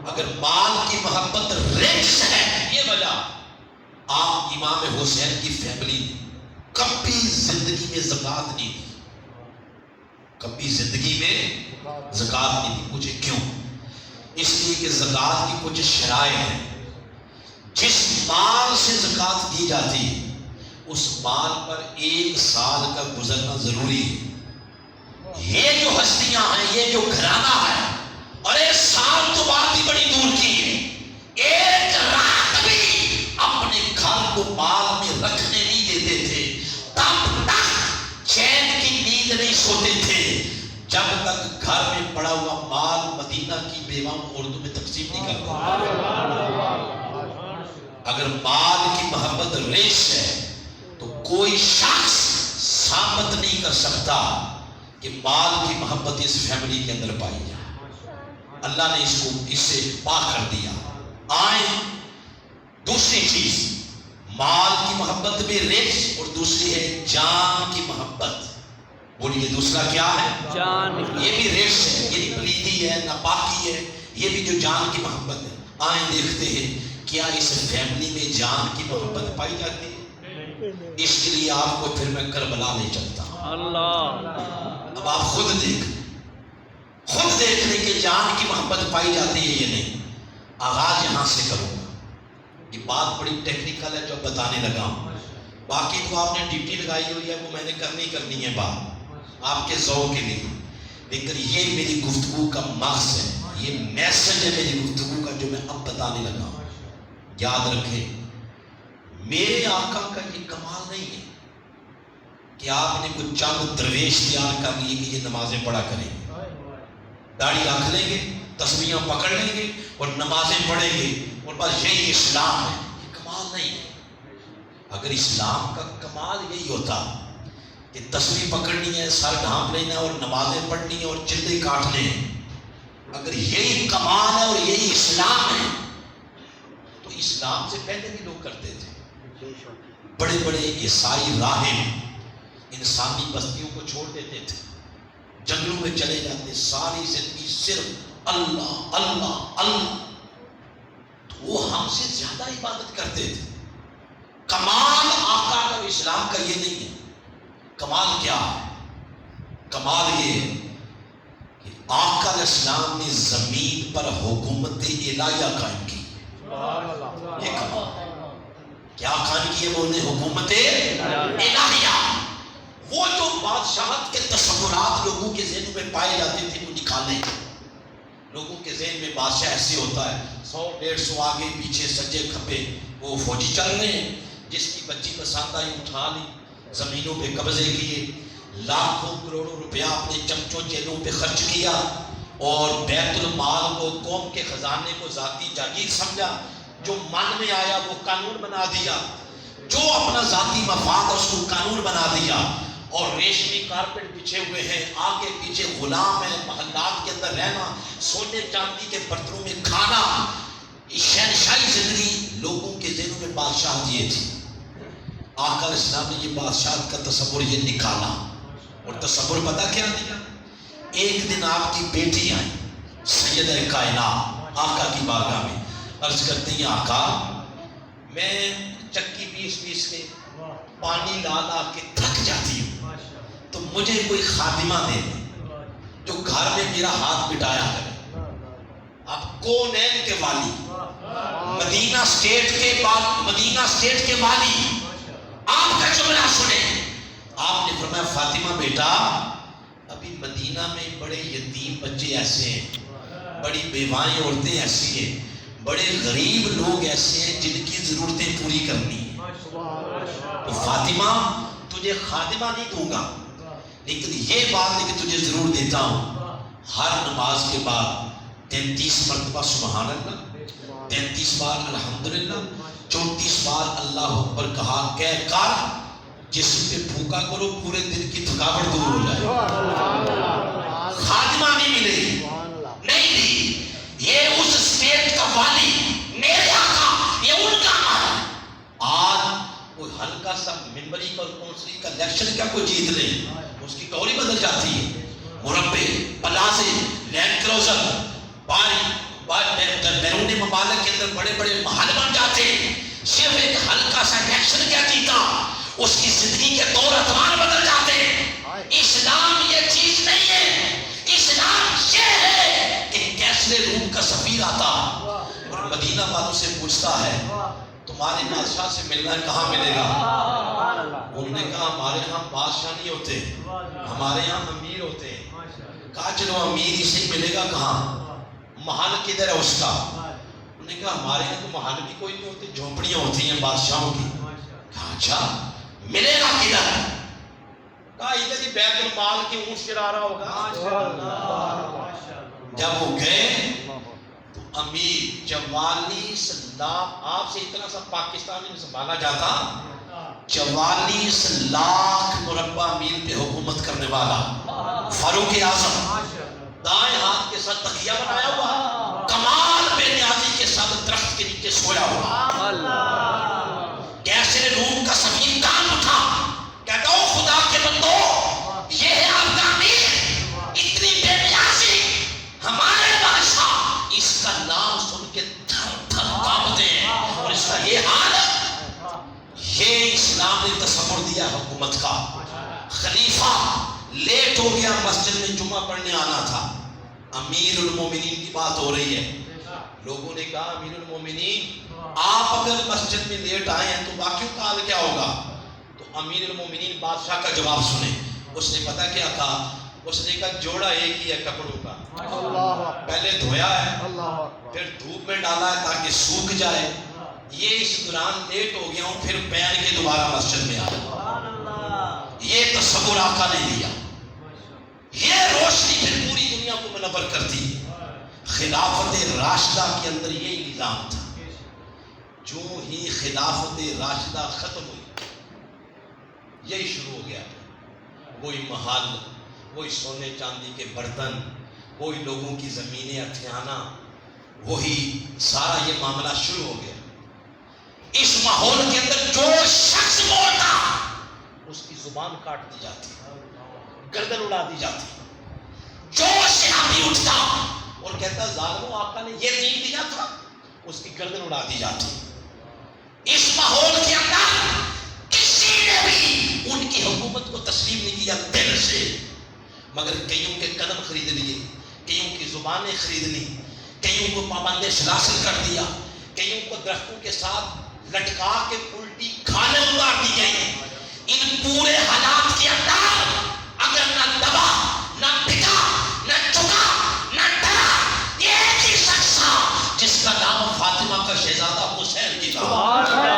اگر مال کی محبت رچ ہے، یہ وجہ آپ امام حسین کی فیملی نے کبھی زندگی میں زکوٰۃ نہیں دی، کبھی زندگی میں زکوٰۃ نہیں دی۔ مجھے کیوں؟ اس لیے کہ زکوٰۃ کی کچھ شرائط ہیں۔ جس مال سے زکوٰۃ دی جاتی ہے اس مال پر 1 سال کا گزرنا ضروری ہے۔ یہ جو ہستیاں ہیں، یہ جو گھرانہ ہے، اور 1 سال تو بات ہی بڑی دور کی ہے، 1 رات بھی اپنے گھر کو مال میں رکھنے نہیں دیتے تھے، تب تک چین کی نیند نہیں سوتے تھے جب تک گھر میں پڑا ہوا مال مدینہ کی بیواؤں کو اردو میں تقسیم نہیں کرتا۔ اگر مال کی محبت ریش ہے تو کوئی شخص ثابت نہیں کر سکتا کہ مال کی محبت اس فیملی کے اندر پائی جائے۔ اللہ نے اس کو اس سے پاک کر دیا۔ آئیں دوسری چیز، مال کی محبت بھی ریش، اور دوسری ہے جان کی محبت۔ بولیے دوسرا کیا ہے؟ جان۔ یہ بھی ریش ہے، یہ بھی پلیدی ہے، ناپاکی ہے، یہ بھی جو جان کی محبت ہے۔ آئیں دیکھتے ہیں کیا اس فیملی میں جان کی محبت پائی جاتی ہے؟ اس کے لیے آپ کو پھر میں کربلا نہیں چلتا۔ اللہ، اب آپ خود دیکھ لیں کہ جان کی محبت پائی جاتی ہے یا نہیں۔ آغاز یہاں سے کروں گا، یہ بات بڑی ٹیکنیکل ہے جو بتانے لگا ہوں، باقی تو آپ نے ڈیوٹی لگائی ہوئی ہے، وہ میں نے کرنی ہے بات آپ کے ذوق کے لیے، لیکن یہ میری گفتگو کا مغز ہے، یہ میسج ہے میری گفتگو کا جو میں اب بتانے لگا ہوں۔ یاد رکھیں، میرے آقا کا یہ کمال نہیں ہے کہ آپ نے کچھ چند درویش تیار کر لیے کہ یہ نمازیں پڑھا کریں گے، داڑھی رکھ لیں گے، تسبیحاں پکڑ لیں گے اور نمازیں پڑھیں گے اور بس یہی اسلام ہے۔ یہ کمال نہیں ہے۔ اگر اسلام کا کمال یہی ہوتا کہ تسبیح پکڑنی ہے، سر ڈھانپ لینا اور نمازیں پڑھنی ہے اور چلے کاٹنے ہیں، اگر یہی کمال ہے اور یہی اسلام ہے تو اسلام سے پہلے بھی لوگ کرتے تھے۔ بڑے بڑے عیسائی راہب انسانی بستیوں کو چھوڑ دیتے تھے، جنگلوں میں چلے جاتے، ساری زندگی صرف اللہ اللہ اللہ، تو وہ ہم سے زیادہ عبادت کرتے تھے۔ کمال آقا کا اسلام کا یہ نہیں ہے۔ کمال کیا ہے؟ کمال یہ ہے کہ آقا علیہ السلام نے زمین پر حکومت الہیہ قائم کی۔ یہ کمال کیا قائم کی ہے؟ وہ نے حکومت الہیہ، وہ جو بادشاہت کے تصورات لوگوں کے ذہن میں پائے جاتے تھے وہ نکالیں۔ لوگوں کے ذہن میں بادشاہ ایسے ہوتا ہے 100-150 آگے پیچھے سجے کھپے وہ فوجی چل رہے ہیں، جس کی بچی پسند آئی اٹھا لی، زمینوں پہ قبضے کیے، لاکھوں کروڑوں روپیہ اپنے چمچوں جیلوں پہ خرچ کیا، اور بیت المال کو، قوم کے خزانے کو ذاتی جاگیر سمجھا، جو من میں آیا وہ قانون بنا دیا، جو اپنا ذاتی مفاد اس کو قانون بنا دیا، اور ریشمی کارپیٹ بچھے ہوئے ہیں، آگے پیچھے غلام ہیں، محلات کے اندر رہنا، سونے چاندی کے برتنوں میں کھانا، شہنشاہی زندگی لوگوں کے ذہنوں میں بادشاہت یہ تھی۔ آقا علیہ السلام نے یہ بادشاہت کا تصور یہ نکالا، اور تصور پتہ کیا دیا؟ ایک دن آپ کی بیٹی آئی سیدہ کائنات آقا کی بارگاہ میں، عرض کرتے ہیں آقا میں چکی پیس کے پانی لا لا کے تھک جاتی ہوں، تو مجھے کوئی خادمہ دے دے جو گھر میں میرا ہاتھ بٹایا کرے۔ آپ کونین کے والی، مدینہ اسٹیٹ کے والی، آپ کا جملہ سنیں۔ آپ نے فرمایا فاطمہ بیٹا، ابھی مدینہ میں بڑے یتیم بچے ایسے ہیں، بڑی بیوائیں عورتیں ایسی ہیں، بڑے غریب لوگ ایسے ہیں جن کی ضرورتیں پوری کرنی ہیں، تو فاطمہ تجھے خادمہ نہیں دوں گا، لیکن یہ بات ہے کہ تجھے ضرور دیتا ہوں، ہر نماز کے بعد 33 مرتبہ سبحان اللہ، 33 بار الحمدللہ، 34 بار اللہ اکبر کہا کہہ کر جسم پہ پھونکا کرو، پورے دن کی تھکاوٹ دور ہو جائے۔ خادمہ نہیں ملے گی، نہیں دی، یہ اس اسٹیٹ کا والی میرے آقا، یہ ان کا ہے۔ آج کوئی ہلکا سا ممبری کا کونسلی کا الیکشن کیا کوئی جیت لے، اس کی ٹوری بدل جاتی ہے، مربے، پلازے، لینڈ کروزر، اگر بڑے بڑے محل بن جاتے، صرف ایک ہلکا سا ایکشن کیا جیتا، اس کی زندگی کے طور اتوار بدل جاتے۔ اسلام یہ چیز نہیں ہے، اسلام یہ ہے کہ کیسے روم کا سفیر آتا اور مدینہ والوں سے پوچھتا ہے تمہارے بادشاہ سے ملنا ہے، کہاں ملے گا؟ انہوں نے کہا ہمارے ہاں بادشاہ نہیں ہوتے، ہمارے ہاں امیر ہوتے ہیں۔ کہا چلو امیر ہی سے ملے گا، کہاں؟ محل کدھر ہے اس کا؟ انہوں نے کہا ہمارے ہاں تو محل بھی کوئی نہیں ہوتے، جھونپڑیاں ہوتی ہیں بادشاہوں کی۔ کہا اچھا ملے گا کدھر؟ کہا ادھر ہی بیت المال کی اونٹ چرا رہا ہوگا۔ جب وہ گئے تو امیر 44 لاکھ، آپ سے اتنا سا پاکستان میں سنبھالا جاتا، 44 لاکھ مربع میل پہ حکومت کرنے والا فاروق اعظم، دائیں ہاتھ کے ساتھ تکیہ بنایا ہوا، کمال بے نیازی کے ساتھ درخت کے نیچے سویا ہوا۔ کیسے روم کا سفیر کام اٹھا، کہتا ہوں خدا کے بندو یہ ہے آپ کا امیر، اتنی بے نیازی، ہمارے بادشاہ اس کا نام سن کے تھر تھر کانپتے ہیں، اور اس کا یہ حال ہے۔ یہ اسلام نے تصور دیا حکومت کا۔ خلیفہ لیٹ ہو گیا، مسجد میں جمعہ پڑھنے آنا تھا، امیر المومنین کی بات ہو رہی ہے۔ لوگوں نے کہا امیر المومنین آپ اگر مسجد میں لیٹ آئے ہیں تو باقیوں کا حال کیا ہوگا؟ تو امیر المومنین بادشاہ کا جواب سنے۔ اس نے پتا کیا کہا؟ اس نے کہا جوڑا ایک ہی ہے کپڑوں کا، پہلے دھویا ہے پھر دھوپ میں ڈالا ہے تاکہ سوکھ جائے، یہ اس دوران لیٹ ہو گیا ہوں پھر پہن کے دوبارہ مسجد میں آیا۔ یہ تصور آقا نے دیا، یہ روشنی پھر پوری دنیا کو منور کرتی ہے۔ خلافت راشدہ کے اندر یہ نظام تھا۔ جو ہی خلافت راشدہ ختم ہوئی یہی شروع ہو گیا، وہی محل، وہی سونے چاندی کے برتن، وہی لوگوں کی زمینیں ہتھیانا، وہی سارا یہ معاملہ شروع ہو گیا۔ اس ماحول کے اندر جو شخص بولتا اس کی زبان کاٹ دی جاتی، گردن اڑا دی جاتی۔ جو صحابی اٹھتا اور کہتا ظالموں آقا نے یہ دین دیا تھا، اس کی گردن اڑا دی جاتی۔ اس ماحول کے اندر کسی نے بھی ان کی حکومت کو تسلیم نہیں کیا دل سے، مگر کئیوں کے قدم خرید لیے، کئیوں کی زبانیں خرید لی، کئیوں کو پابند سلاسل کر دیا، کئیوں کو درختوں کے ساتھ لٹکا کے الٹی کھانے اتار دی گئی۔ ان پورے حالات کے اندر اگر نہ دبا، نہ پھکا، نہ چکا، نہ ڈرا، ایک ہی شخص تھا جس کا نام فاطمہ کا شہزادہ حسین کی تھا۔